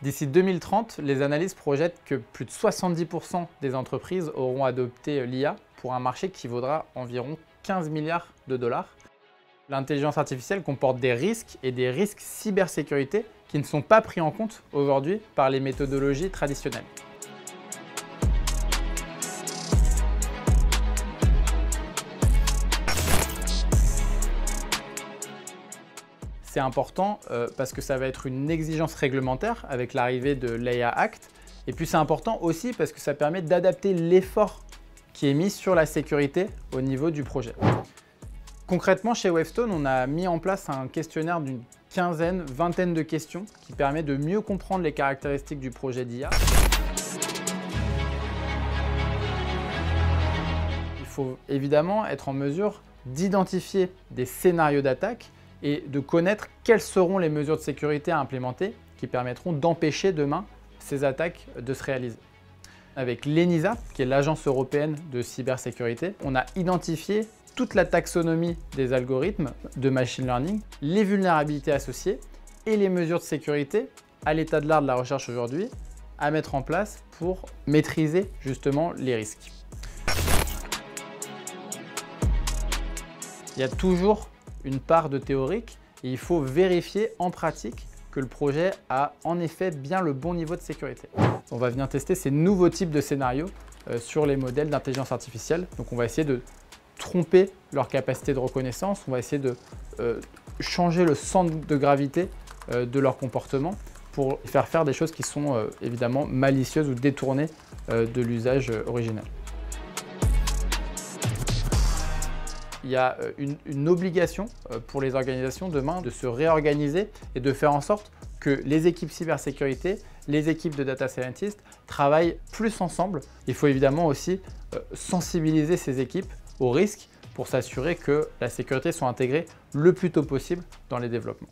D'ici 2030, les analystes projettent que plus de 70% des entreprises auront adopté l'IA pour un marché qui vaudra environ 15 milliards de dollars. L'intelligence artificielle comporte des risques et des risques cybersécurité qui ne sont pas pris en compte aujourd'hui par les méthodologies traditionnelles. C'est important parce que ça va être une exigence réglementaire avec l'arrivée de l'AIA Act. Et puis c'est important aussi parce que ça permet d'adapter l'effort qui est mis sur la sécurité au niveau du projet. Concrètement, chez Wavestone, on a mis en place un questionnaire d'une vingtaine de questions qui permet de mieux comprendre les caractéristiques du projet d'IA. Il faut évidemment être en mesure d'identifier des scénarios d'attaque et de connaître quelles seront les mesures de sécurité à implémenter qui permettront d'empêcher demain ces attaques de se réaliser. Avec l'ENISA, qui est l'agence européenne de cybersécurité, on a identifié toute la taxonomie des algorithmes de machine learning, les vulnérabilités associées et les mesures de sécurité à l'état de l'art de la recherche aujourd'hui à mettre en place pour maîtriser justement les risques. Il y a toujours une part de théorique et il faut vérifier en pratique que le projet a en effet bien le bon niveau de sécurité. On va venir tester ces nouveaux types de scénarios sur les modèles d'intelligence artificielle. Donc on va essayer de tromper leur capacité de reconnaissance, on va essayer de changer le centre de gravité de leur comportement pour faire des choses qui sont évidemment malicieuses ou détournées de l'usage original. Il y a une obligation pour les organisations demain de se réorganiser et de faire en sorte que les équipes cybersécurité, les équipes de data scientists travaillent plus ensemble. Il faut évidemment aussi sensibiliser ces équipes aux risques pour s'assurer que la sécurité soit intégrée le plus tôt possible dans les développements.